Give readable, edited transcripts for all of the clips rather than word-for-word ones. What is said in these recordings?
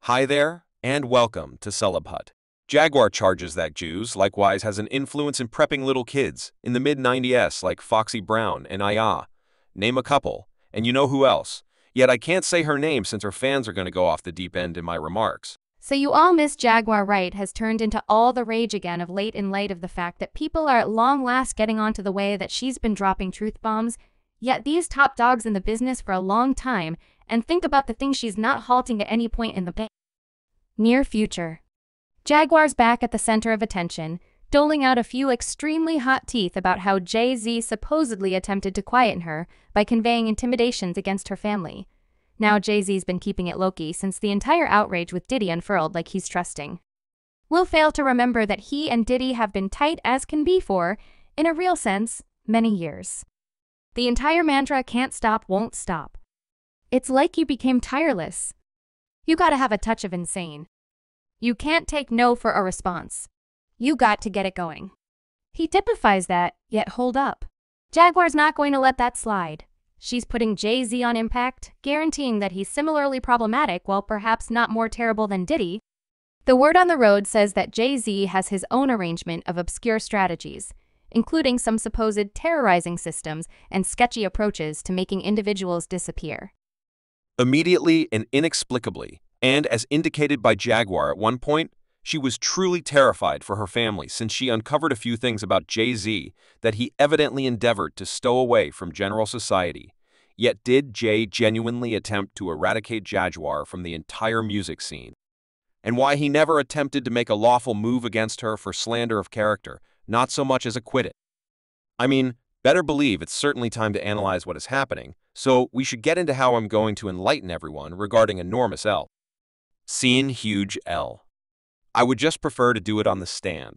Hi there, and welcome to Celeb Hut. Jaguar charges that Jews likewise has an influence in prepping little kids in the mid-90s like Foxy Brown and Aya. Name a couple, and you know who else. Yet I can't say her name since her fans are going to go off the deep end in my remarks. So you all miss Jaguar Wright has turned into all the rage again of late in light of the fact that people are at long last getting onto the way that she's been dropping truth bombs. Yet these top dogs in the business for a long time, and think about the things she's not halting at any point in the near future. Jaguar's back at the center of attention, doling out a few extremely hot teeth about how Jay-Z supposedly attempted to quieten her by conveying intimidations against her family. Now Jay-Z's been keeping it low-key since the entire outrage with Diddy unfurled like he's trusting. We'll fail to remember that he and Diddy have been tight as can be for, in a real sense, many years. The entire mantra can't stop, won't stop. It's like you became tireless. You gotta have a touch of insane. You can't take no for a response. You got to get it going. He typifies that, yet hold up. Jaguar's not going to let that slide. She's putting Jay-Z on impact, guaranteeing that he's similarly problematic while perhaps not more terrible than Diddy. The word on the road says that Jay-Z has his own arrangement of obscure strategies, including some supposed terrorizing systems and sketchy approaches to making individuals disappear. Immediately and inexplicably, and as indicated by Jaguar at one point, she was truly terrified for her family since she uncovered a few things about Jay-Z that he evidently endeavored to stow away from general society. Yet did Jay genuinely attempt to eradicate Jaguar from the entire music scene? And why he never attempted to make a lawful move against her for slander of character, not so much as acquit it? I mean, better believe it's certainly time to analyze what is happening, so we should get into how I'm going to enlighten everyone regarding Enormous L. Scene Huge L. I would just prefer to do it on the stand.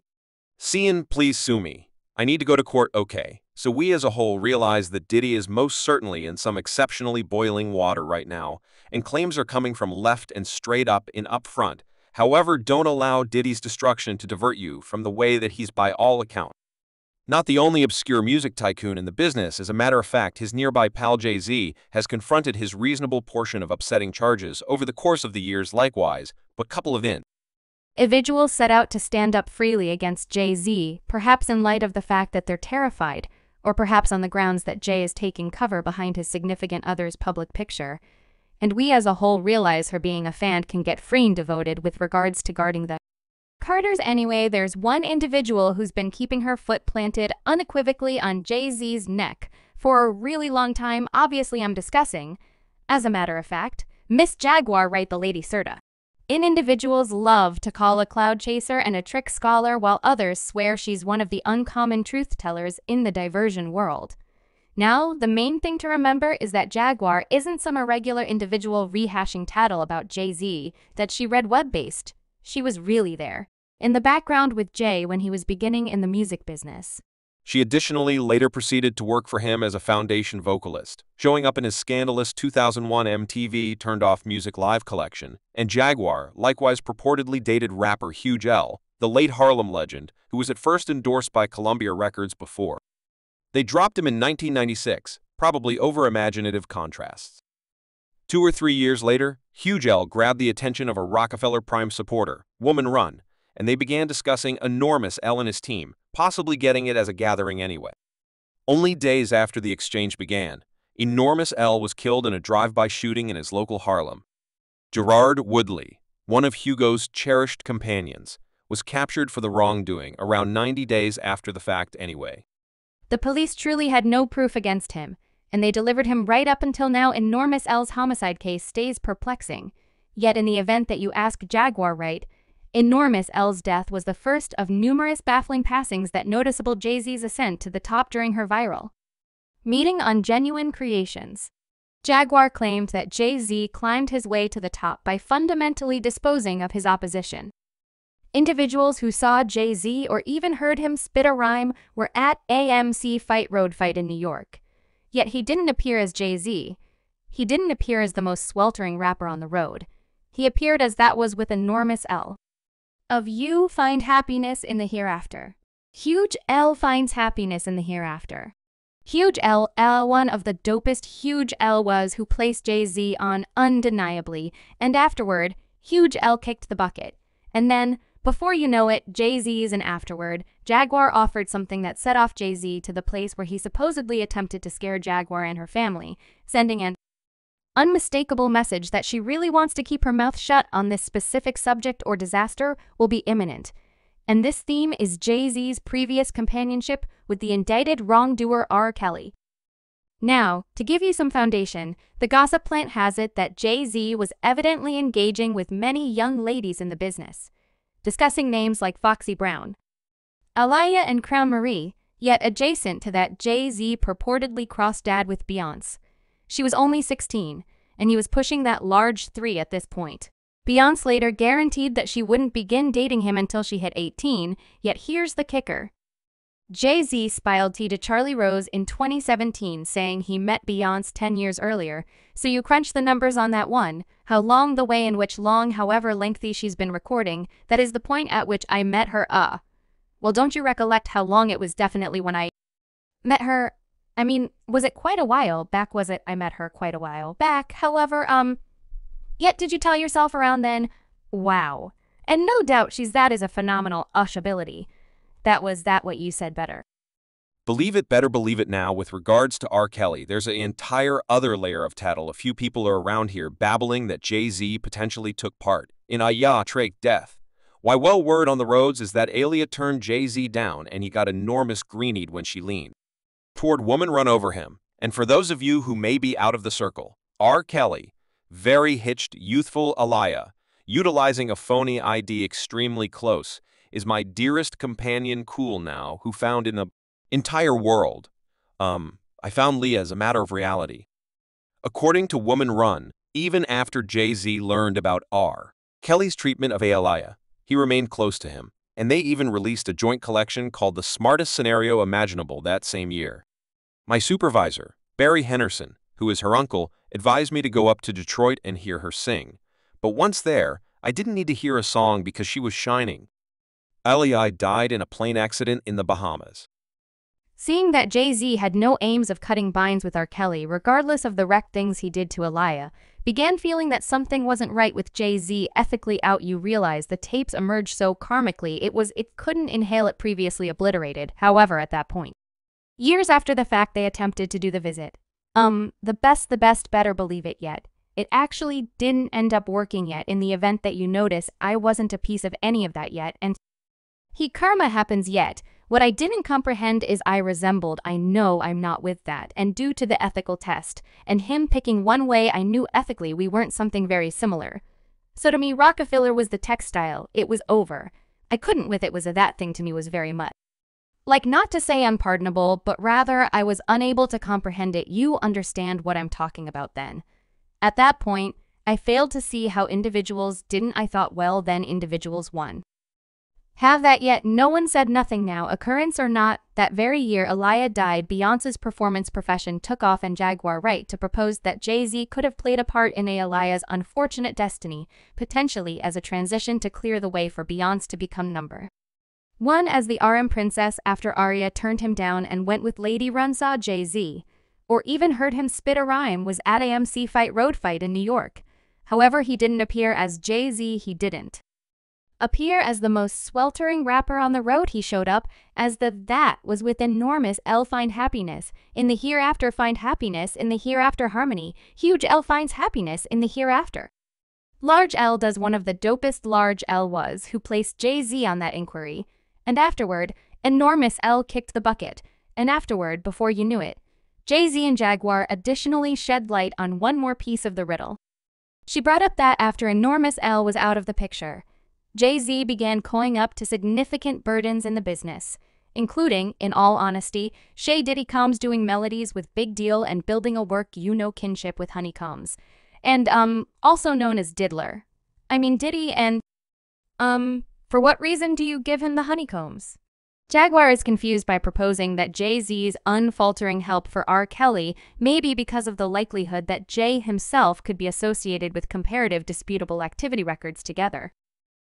Cian, please sue me. I need to go to court, okay. So we as a whole realize that Diddy is most certainly in some exceptionally boiling water right now, and claims are coming from left and straight up in upfront. However, don't allow Diddy's destruction to divert you from the way that he's by all accounts not the only obscure music tycoon in the business. As a matter of fact, his nearby pal Jay-Z has confronted his reasonable portion of upsetting charges over the course of the years likewise, but couple of Individuals set out to stand up freely against Jay-Z, perhaps in light of the fact that they're terrified, or perhaps on the grounds that Jay is taking cover behind his significant other's public picture. And we as a whole realize her being a fan can get free and devoted with regards to guarding the Carters. Anyway, there's one individual who's been keeping her foot planted unequivocally on Jay-Z's neck for a really long time. Obviously, I'm discussing, as a matter of fact, Miss Jaguar Wright, the Lady Serta. Individuals love to call a cloud chaser and a trick scholar, while others swear she's one of the uncommon truth tellers in the diversion world. Now, the main thing to remember is that Jaguar isn't some irregular individual rehashing tattle about Jay-Z that she read web-based. She was really there, in the background with Jay when he was beginning in the music business. She additionally later proceeded to work for him as a foundation vocalist, showing up in his scandalous 2001 MTV Turned Off Music Live collection, and Jaguar likewise purportedly dated rapper Huge L, the late Harlem legend, who was at first endorsed by Columbia Records before they dropped him in 1996, probably over imaginative contrasts. 2 or 3 years later, Huge L grabbed the attention of a Rockefeller Prime supporter, Woman Run, and they began discussing Enormous L and his team, possibly getting it as a gathering anyway. Only days after the exchange began, Enormous L was killed in a drive-by shooting in his local Harlem. Gerard Woodley, one of Hugo's cherished companions, was captured for the wrongdoing around 90 days after the fact anyway. The police truly had no proof against him, and they delivered him right up until now. Enormous L's homicide case stays perplexing. Yet in the event that you ask Jaguar Wright, Enormous L's death was the first of numerous baffling passings that noticeable Jay-Z's ascent to the top during her viral meeting on Genuine Creations. Jaguar claimed that Jay-Z climbed his way to the top by fundamentally disposing of his opposition. Individuals who saw Jay-Z or even heard him spit a rhyme were at AMC Fight Road Fight in New York. Yet he didn't appear as Jay-Z. He didn't appear as the most sweltering rapper on the road. He appeared as that was with Enormous L. Of you find happiness in the hereafter. Huge L finds happiness in the hereafter. Huge L, one of the dopest Huge L was who placed Jay-Z on undeniably, and afterward, Huge L kicked the bucket. And then, before you know it, Jay-Z's and afterward, Jaguar offered something that set off Jay-Z to the place where he supposedly attempted to scare Jaguar and her family, sending an unmistakable message that she really wants to keep her mouth shut on this specific subject or disaster will be imminent. And this theme is Jay-Z's previous companionship with the indicted wrongdoer R. Kelly. Now, to give you some foundation, the gossip plant has it that Jay-Z was evidently engaging with many young ladies in the business, discussing names like Foxy Brown, Aliyah, and Crown Marie, yet adjacent to that, Jay-Z purportedly crossed dad with Beyonce. She was only 16, and he was pushing that large 3 at this point. Beyonce later guaranteed that she wouldn't begin dating him until she hit 18, yet here's the kicker. Jay-Z spilled tea to Charlie Rose in 2017 saying he met Beyonce 10 years earlier, so you crunch the numbers on that one, how long the way in which long however lengthy she's been recording, that is the point at which I met her. Well, don't you recollect how long it was? Definitely when I met her. I mean, was it quite a while back? Was it I met her quite a while back? However, yet did you tell yourself around then? Wow. And no doubt that is a phenomenal ability. Was that what you said better? Believe it, better believe it now. With regards to R. Kelly, there's an entire other layer of tattle. A few people are around here babbling that Jay-Z potentially took part in Trey's death. Why, well, word on the roads is that Aliyah turned Jay-Z down and he got enormous greenied when she leaned toward woman run over him. And for those of you who may be out of the circle, R. Kelly, very hitched, youthful Aliyah, utilizing a phony ID extremely close, is my dearest companion cool now who found in the entire world. I found Leah as a matter of reality. According to Woman Run, even after Jay-Z learned about R. Kelly's treatment of Aliyah, he remained close to him, and they even released a joint collection called The Smartest Scenario Imaginable that same year. My supervisor, Barry Henderson, who is her uncle, advised me to go up to Detroit and hear her sing. But once there, I didn't need to hear a song because she was shining. Aliyah died in a plane accident in the Bahamas. Seeing that Jay-Z had no aims of cutting binds with R. Kelly, regardless of the wrecked things he did to Aliyah, began feeling that something wasn't right with Jay-Z ethically out. You realize the tapes emerged so karmically it couldn't inhale it previously obliterated, however, at that point. Years after the fact they attempted to do the visit. The best, better believe it yet. It actually didn't end up working yet. In the event that you notice, I wasn't a piece of any of that yet, and karma happens yet. What I didn't comprehend is I resembled, I know I'm not with that, and due to the ethical test, and him picking one way, I knew ethically we weren't something very similar. So to me, Rockefeller was the textile, it was over. I couldn't with it was a that thing to me was very much. Like, not to say unpardonable, but rather I was unable to comprehend it. You understand what I'm talking about then. At that point, I failed to see how individuals didn't. I thought, well, then individuals won. Have that yet? No one said nothing now, occurrence or not. That very year Aliyah died, Beyonce's performance profession took off, and Jaguar Wright to propose that Jay-Z could have played a part in Aliyah's unfortunate destiny, potentially as a transition to clear the way for Beyonce to become number one as the RM princess after Arya turned him down and went with Lady Run. Saw Jay-Z, or even heard him spit a rhyme, was at AMC Road Fight in New York. However, he didn't appear as Jay-Z. He didn't appear as the most sweltering rapper on the road. He showed up as that was with enormous L. Find happiness in the hereafter, find happiness in the hereafter harmony. Huge L finds happiness in the hereafter. Large L does one of the dopest. Large L was who placed Jay-Z on that inquiry. And afterward, enormous L kicked the bucket. And afterward, before you knew it, Jay-Z and Jaguar additionally shed light on one more piece of the riddle. She brought up that after enormous L was out of the picture, Jay-Z began coining up to significant burdens in the business, including, in all honesty, Shay Diddy Combs doing melodies with Big Deal and building a kinship with Honeycombs, and, also known as Diddler. I mean Diddy and, for what reason do you give him the Honeycombs? Jaguar is confused by proposing that Jay-Z's unfaltering help for R. Kelly may be because of the likelihood that Jay himself could be associated with comparative disputable activity records together.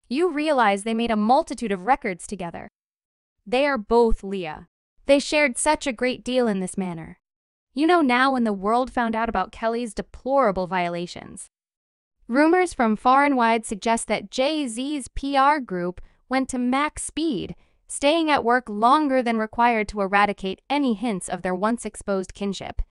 You realize they made a multitude of records together. They are both Leah. They shared such a great deal in this manner. You know, now when the world found out about Kelly's deplorable violations, Rumors from far and wide suggest that Jay-Z's PR group went to max speed, staying at work longer than required to eradicate any hints of their once exposed kinship.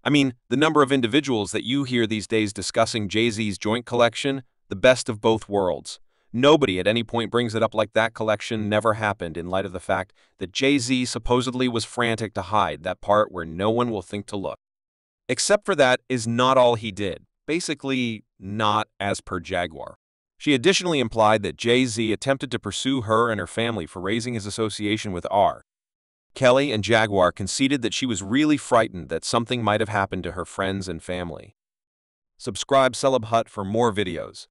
I mean, the number of individuals that you hear these days discussing Jay-Z's joint collection, the best of both worlds. Nobody at any point brings it up like that collection never happened in light of the fact that Jay-Z supposedly was frantic to hide that part where no one will think to look. Except for that is not all he did. Basically, not as per Jaguar. She additionally implied that Jay-Z attempted to pursue her and her family for raising his association with R. Kelly, and Jaguar conceded that she was really frightened that something might have happened to her friends and family. Subscribe Celeb Hut for more videos.